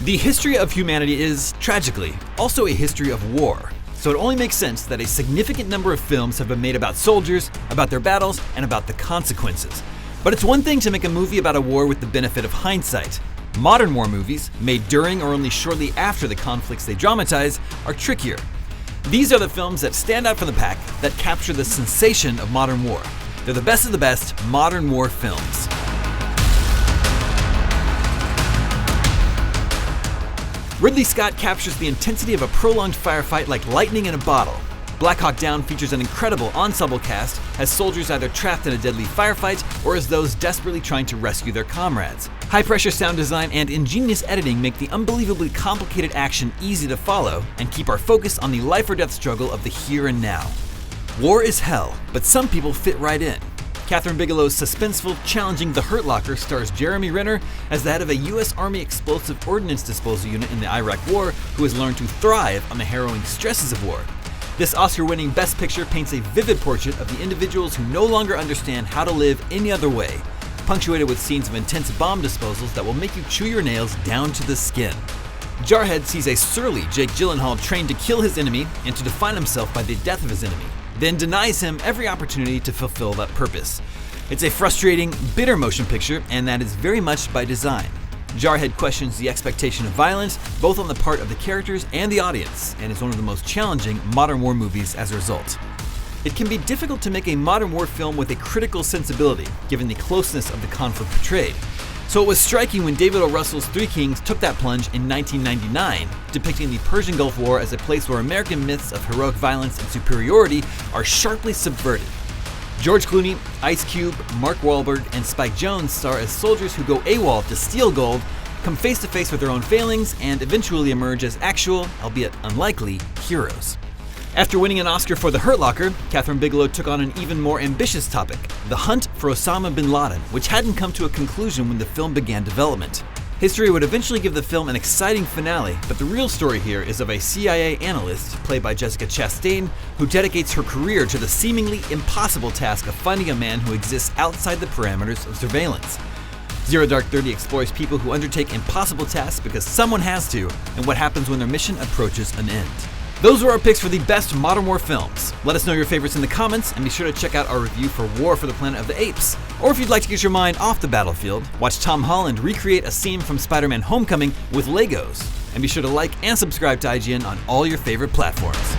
The history of humanity is, tragically, also a history of war. So it only makes sense that a significant number of films have been made about soldiers, about their battles, and about the consequences. But it's one thing to make a movie about a war with the benefit of hindsight. Modern war movies, made during or only shortly after the conflicts they dramatize, are trickier. These are the films that stand out from the pack, that capture the sensation of modern war. They're the best of the best modern war films. Ridley Scott captures the intensity of a prolonged firefight like lightning in a bottle. Black Hawk Down features an incredible ensemble cast, as soldiers either trapped in a deadly firefight or as those desperately trying to rescue their comrades. High-pressure sound design and ingenious editing make the unbelievably complicated action easy to follow and keep our focus on the life-or-death struggle of the here and now. War is hell, but some people fit right in. Kathryn Bigelow's suspenseful, challenging The Hurt Locker stars Jeremy Renner as the head of a U.S. Army Explosive Ordnance Disposal Unit in the Iraq War who has learned to thrive on the harrowing stresses of war. This Oscar-winning Best Picture paints a vivid portrait of the individuals who no longer understand how to live any other way, punctuated with scenes of intense bomb disposals that will make you chew your nails down to the skin. Jarhead sees a surly Jake Gyllenhaal trained to kill his enemy and to define himself by the death of his enemy, then denies him every opportunity to fulfill that purpose. It's a frustrating, bitter motion picture, and that is very much by design. Jarhead questions the expectation of violence, both on the part of the characters and the audience, and is one of the most challenging modern war movies as a result. It can be difficult to make a modern war film with a critical sensibility, given the closeness of the conflict portrayed. So it was striking when David O. Russell's Three Kings took that plunge in 1999, depicting the Persian Gulf War as a place where American myths of heroic violence and superiority are sharply subverted. George Clooney, Ice Cube, Mark Wahlberg, and Spike Jonze star as soldiers who go AWOL to steal gold, come face to face with their own failings, and eventually emerge as actual, albeit unlikely, heroes. After winning an Oscar for The Hurt Locker, Kathryn Bigelow took on an even more ambitious topic, the hunt for Osama bin Laden, which hadn't come to a conclusion when the film began development. History would eventually give the film an exciting finale, but the real story here is of a CIA analyst, played by Jessica Chastain, who dedicates her career to the seemingly impossible task of finding a man who exists outside the parameters of surveillance. Zero Dark 30 explores people who undertake impossible tasks because someone has to, and what happens when their mission approaches an end. Those were our picks for the best modern war films. Let us know your favorites in the comments, and be sure to check out our review for War for the Planet of the Apes. Or if you'd like to get your mind off the battlefield, watch Tom Holland recreate a scene from Spider-Man Homecoming with Legos. And be sure to like and subscribe to IGN on all your favorite platforms.